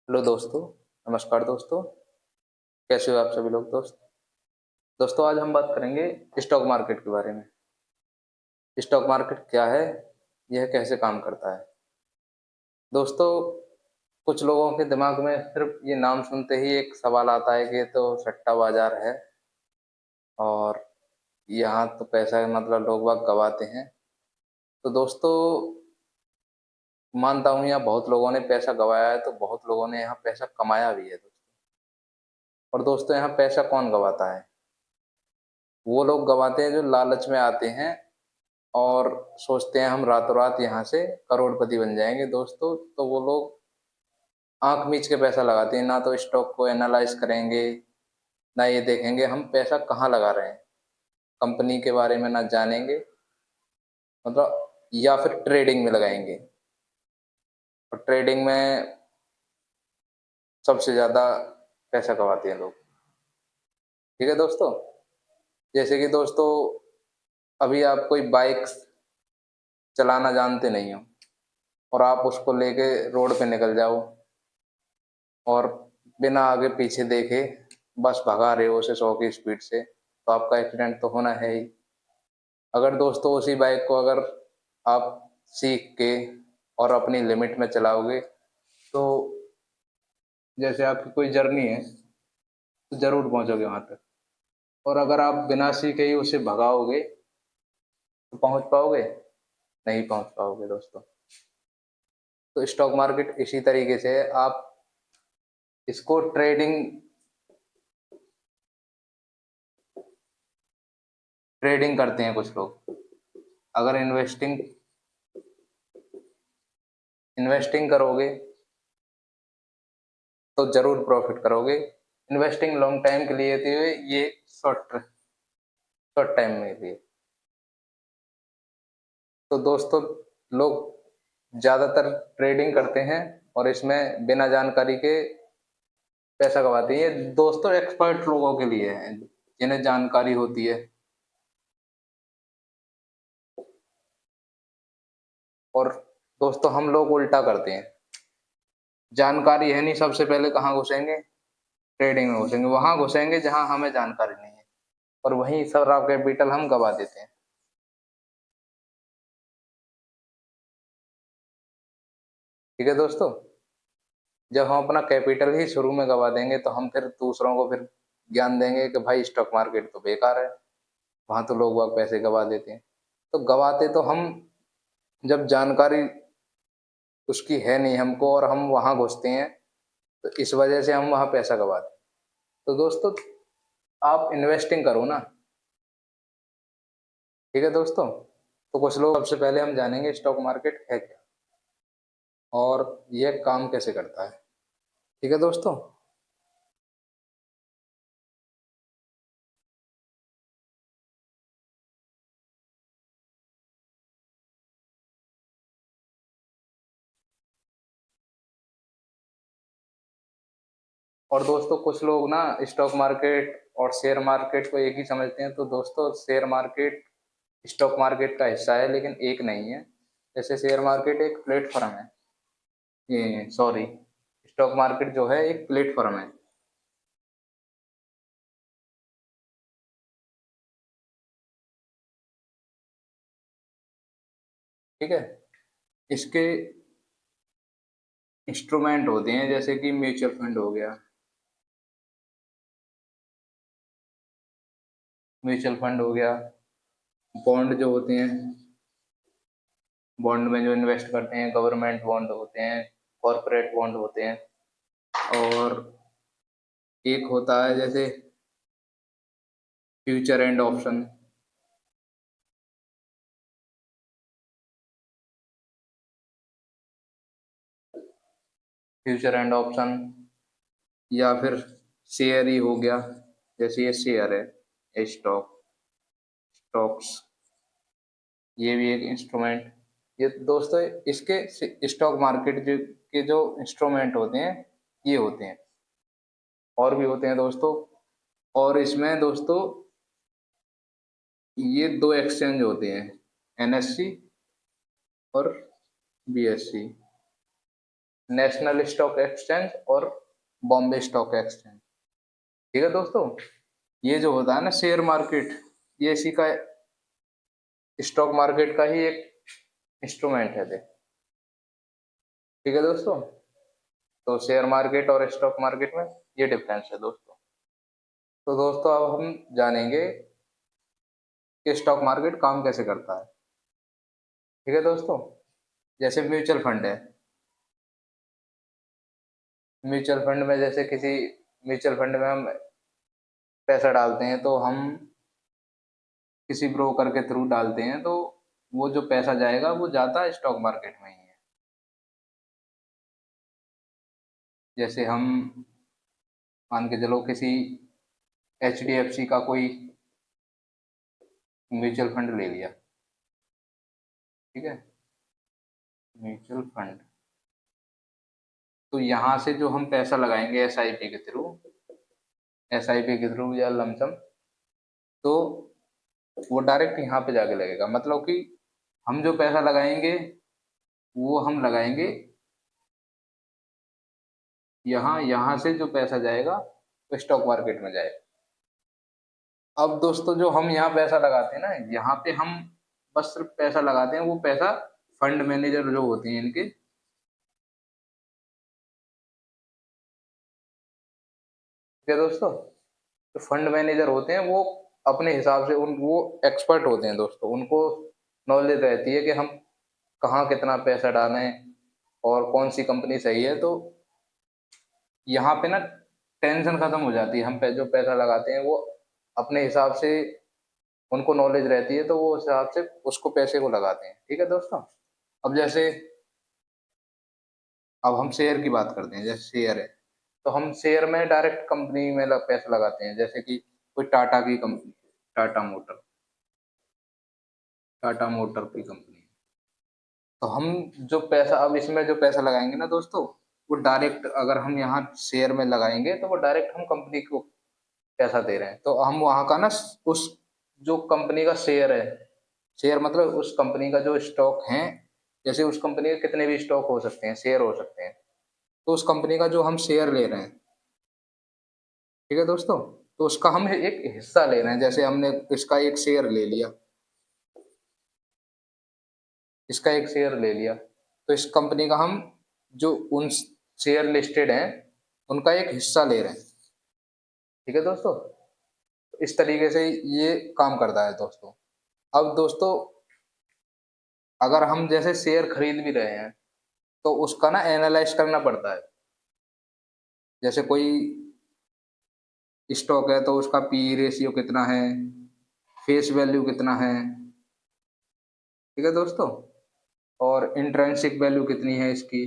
Hello दोस्तों। नमस्कार दोस्तों। कैसे हो आप सभी लोग दोस्तों आज हम बात करेंगे स्टॉक मार्केट के बारे में। स्टॉक मार्केट क्या है, यह कैसे काम करता है। दोस्तों, कुछ लोगों के दिमाग में सिर्फ ये नाम सुनते ही एक सवाल आता है कि ये तो सट्टा बाजार है और यहाँ तो पैसा मतलब लोग बाग गवाते हैं। तो दोस्तों, मानता हूँ यहाँ बहुत लोगों ने पैसा गवाया है, तो बहुत लोगों ने यहाँ पैसा कमाया भी है दोस्तों। और दोस्तों, यहाँ पैसा कौन गवाता है? वो लोग गवाते हैं जो लालच में आते हैं और सोचते हैं हम रातों रात यहाँ से करोड़पति बन जाएंगे दोस्तों। तो वो लोग आंख मीच के पैसा लगाते हैं, ना तो स्टॉक को एनालाइज करेंगे, ना ये देखेंगे हम पैसा कहाँ लगा रहे हैं, कंपनी के बारे में ना जानेंगे, मतलब या फिर ट्रेडिंग में लगाएंगे। और ट्रेडिंग में सबसे ज़्यादा पैसा कमाते हैं लोग। ठीक है दोस्तों। जैसे कि दोस्तों, अभी आप कोई बाइक चलाना जानते नहीं हो और आप उसको लेके रोड पे निकल जाओ और बिना आगे पीछे देखे बस भगा रहे हो उसे 100 की स्पीड से, तो आपका एक्सीडेंट तो होना है ही। अगर दोस्तों उसी बाइक को अगर आप सीख के और अपनी लिमिट में चलाओगे, तो जैसे आपकी कोई जर्नी है तो जरूर पहुंचोगे वहां तक। और अगर आप बिना सीखे ही उसे भगाओगे तो पहुंच पाओगे? नहीं पहुंच पाओगे दोस्तों। तो स्टॉक मार्केट इसी तरीके से है। आप इसको ट्रेडिंग ट्रेडिंग करते हैं कुछ लोग। अगर इन्वेस्टिंग इन्वेस्टिंग करोगे तो जरूर प्रॉफिट करोगे। इन्वेस्टिंग लॉन्ग टाइम के लिए होती है, ये शॉर्ट शॉर्ट टाइम में लिए। तो दोस्तों, लोग ज़्यादातर ट्रेडिंग करते हैं और इसमें बिना जानकारी के पैसा कमाते हैं। ये दोस्तों एक्सपर्ट लोगों के लिए है, जिन्हें जानकारी होती है। और दोस्तों, हम लोग उल्टा करते हैं। जानकारी है नहीं, सबसे पहले कहाँ घुसेंगे? ट्रेडिंग में घुसेंगे। वहां घुसेंगे जहां हमें जानकारी नहीं है, और वहीं सारा कैपिटल हम गवा देते हैं। ठीक है दोस्तों। जब हम अपना कैपिटल ही शुरू में गवा देंगे, तो हम फिर दूसरों को फिर ज्ञान देंगे कि भाई स्टॉक मार्केट तो बेकार है, वहां तो लोग बाग पैसे गवा देते हैं। तो गवाते तो हम, जब जानकारी उसकी है नहीं हमको और हम वहां घुसते हैं, तो इस वजह से हम वहां पैसा गवाते हैं। तो दोस्तों, आप इन्वेस्टिंग करो ना। ठीक है दोस्तों। तो कुछ लोग, सबसे पहले हम जानेंगे स्टॉक मार्केट है क्या और यह काम कैसे करता है। ठीक है दोस्तों। और दोस्तों, कुछ लोग ना स्टॉक मार्केट और शेयर मार्केट को एक ही समझते हैं। तो दोस्तों, शेयर मार्केट स्टॉक मार्केट का हिस्सा है, लेकिन एक नहीं है। जैसे शेयर मार्केट एक प्लेटफॉर्म है, ये सॉरी, स्टॉक मार्केट जो है एक प्लेटफॉर्म है। ठीक है। इसके इंस्ट्रूमेंट होते हैं, जैसे कि म्यूचुअल फंड हो गया। म्यूचुअल फंड हो गया, बॉन्ड जो होते हैं, बॉन्ड में जो इन्वेस्ट करते हैं, गवर्नमेंट बॉन्ड होते हैं, कॉरपोरेट बॉन्ड होते हैं। और एक होता है जैसे future and option. Future and option या फिर शेयर ही हो गया। जैसे ये शेयर है, ये स्टॉक्स, ये भी एक इंस्ट्रूमेंट। ये दोस्तों, इसके स्टॉक मार्केट के जो इंस्ट्रूमेंट होते हैं, ये होते हैं। और भी होते हैं दोस्तों। और इसमें दोस्तों, ये दो एक्सचेंज होते हैं, एनएससी और बीएससी। नेशनल स्टॉक एक्सचेंज और बॉम्बे स्टॉक एक्सचेंज। ठीक है दोस्तों, ये जो होता है ना शेयर मार्केट, ये इसी का स्टॉक मार्केट का ही एक इंस्ट्रूमेंट है। ठीक है दोस्तों, तो शेयर मार्केट और स्टॉक मार्केट में ये डिफरेंस है दोस्तों। तो दोस्तों अब हम जानेंगे कि स्टॉक मार्केट काम कैसे करता है। ठीक है दोस्तों, जैसे म्यूचुअल फंड है। म्यूचुअल फंड में जैसे किसी म्यूचुअल फंड में हम पैसा डालते हैं तो हम किसी ब्रोकर के थ्रू डालते हैं, तो वो जो पैसा जाएगा वो जाता है स्टॉक मार्केट में ही है। जैसे हम मान के चलो किसी HDFC का कोई म्यूचुअल फंड ले लिया। ठीक है, म्यूचुअल फंड, तो यहाँ से जो हम पैसा लगाएंगे SIP के थ्रू, SIP के थ्रू या लमसम, तो वो डायरेक्ट यहाँ पे जाके लगेगा। मतलब कि हम जो पैसा लगाएंगे वो हम लगाएंगे यहाँ, यहाँ से जो पैसा जाएगा वो स्टॉक मार्केट में जाएगा। अब दोस्तों जो हम यहाँ पैसा लगाते हैं ना, यहाँ पे हम बस सिर्फ पैसा लगाते हैं, वो पैसा फंड मैनेजर जो होते हैं इनके, क्या दोस्तों, जो फंड मैनेजर होते हैं वो अपने हिसाब से वो एक्सपर्ट होते हैं दोस्तों। उनको नॉलेज रहती है कि हम कहाँ कितना पैसा डालें और कौन सी कंपनी सही है। तो यहाँ पे ना टेंशन खत्म हो जाती है। हम जो पैसा लगाते हैं वो अपने हिसाब से, उनको नॉलेज रहती है तो वो उस हिसाब से उसको पैसे को लगाते हैं। ठीक है दोस्तों, अब जैसे अब हम शेयर की बात करते हैं। जैसे शेयर है तो हम शेयर में डायरेक्ट कंपनी में पैसा लगाते हैं। जैसे कि कोई टाटा की company, Tata motor, Tata motor की कंपनी, तो हम जो पैसा अब इसमें जो पैसा लगाएंगे ना दोस्तों, वो डायरेक्ट अगर हम यहाँ शेयर में लगाएंगे तो वो डायरेक्ट हम कंपनी को पैसा दे रहे हैं। तो हम वहाँ का ना उस जो कंपनी का शेयर है, शेयर मतलब उस कंपनी का जो स्टॉक है, जैसे उस कंपनी के कितने भी स्टॉक हो सकते हैं, शेयर हो सकते हैं, तो उस कंपनी का जो हम शेयर ले रहे हैं, ठीक है दोस्तों, तो उसका हम एक हिस्सा ले रहे हैं। जैसे हमने इसका एक शेयर ले लिया, इसका एक शेयर ले लिया, तो इस कंपनी का हम जो उन शेयर लिस्टेड हैं उनका एक हिस्सा ले रहे हैं। ठीक है दोस्तों, तो इस तरीके से ये काम करता है दोस्तों। अब दोस्तों अगर हम जैसे शेयर खरीद भी रहे हैं तो उसका ना एनालाइज करना पड़ता है। जैसे कोई स्टॉक है तो उसका PE रेशियो कितना है, फेस वैल्यू कितना है, ठीक है दोस्तों, और इंट्रिंसिक वैल्यू कितनी है इसकी।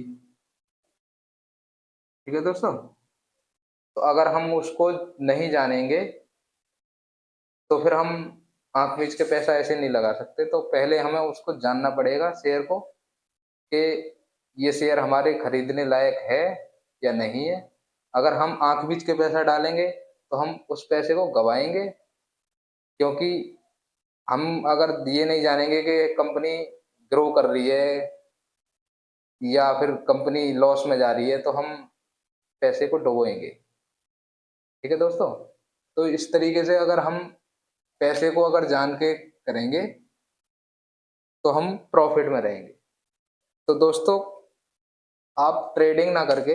ठीक है दोस्तों, तो अगर हम उसको नहीं जानेंगे तो फिर हम आंख मीच के पैसा ऐसे नहीं लगा सकते। तो पहले हमें उसको जानना पड़ेगा शेयर को, कि ये शेयर हमारे खरीदने लायक है या नहीं है। अगर हम आंख मीच के पैसा डालेंगे तो हम उस पैसे को गवाएंगे, क्योंकि हम अगर ये नहीं जानेंगे कि कंपनी ग्रो कर रही है या फिर कंपनी लॉस में जा रही है, तो हम पैसे को डुबोएंगे। ठीक है दोस्तों, तो इस तरीके से अगर हम पैसे को अगर जान के करेंगे तो हम प्रॉफिट में रहेंगे। तो दोस्तों आप ट्रेडिंग ना करके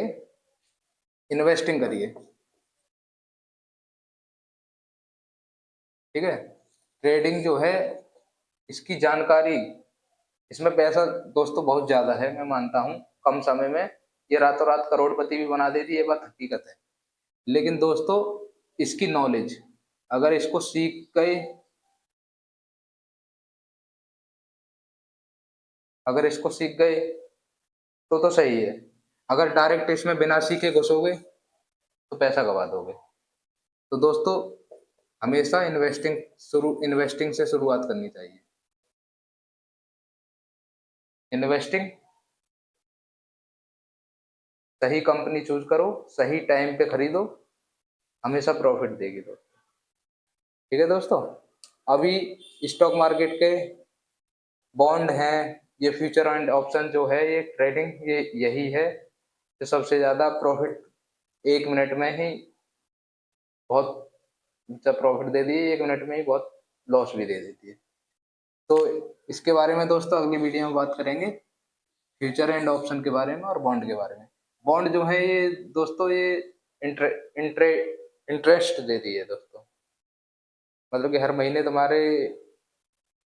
इन्वेस्टिंग करिए। ठीक है, ट्रेडिंग जो है इसकी जानकारी, इसमें पैसा दोस्तों बहुत ज्यादा है। मैं मानता हूँ कम समय में ये रातों रात करोड़पति भी बना देती है, ये बात हकीकत है। लेकिन दोस्तों इसकी नॉलेज अगर इसको सीख गए, अगर इसको सीख गए तो सही है। अगर डायरेक्ट इसमें बिना सीखे घुसोगे तो पैसा गवा दोगे। तो दोस्तों हमेशा इन्वेस्टिंग से शुरुआत करनी चाहिए। इन्वेस्टिंग, सही कंपनी चूज करो, सही टाइम पे खरीदो, हमेशा प्रॉफिट देगी दोस्तों। ठीक है दोस्तों, अभी स्टॉक मार्केट के बॉन्ड हैं, ये फ्यूचर एंड ऑप्शन जो है, ये ट्रेडिंग ये यही है। जो सबसे ज़्यादा प्रॉफिट 1 मिनट में ही बहुत अच्छा प्रॉफिट दे दिए, 1 मिनट में ही बहुत लॉस भी दे देती है। तो इसके बारे में दोस्तों अगली वीडियो में बात करेंगे, फ्यूचर एंड ऑप्शन के बारे में और बॉन्ड के बारे में। बॉन्ड जो है ये दोस्तों ये इंट्रे इंट्रे इंटरेस्ट देती है दोस्तों, मतलब कि हर महीने तुम्हारे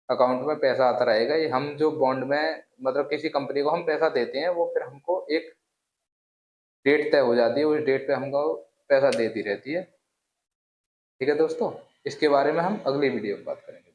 अकाउंट में पैसा आता रहेगा। ये हम जो बॉन्ड में मतलब किसी कंपनी को हम पैसा देते हैं, वो फिर हमको एक डेट तय हो जाती है, उस डेट पे हमको पैसा देती रहती है। ठीक है दोस्तों, इसके बारे में हम अगली वीडियो में बात करेंगे।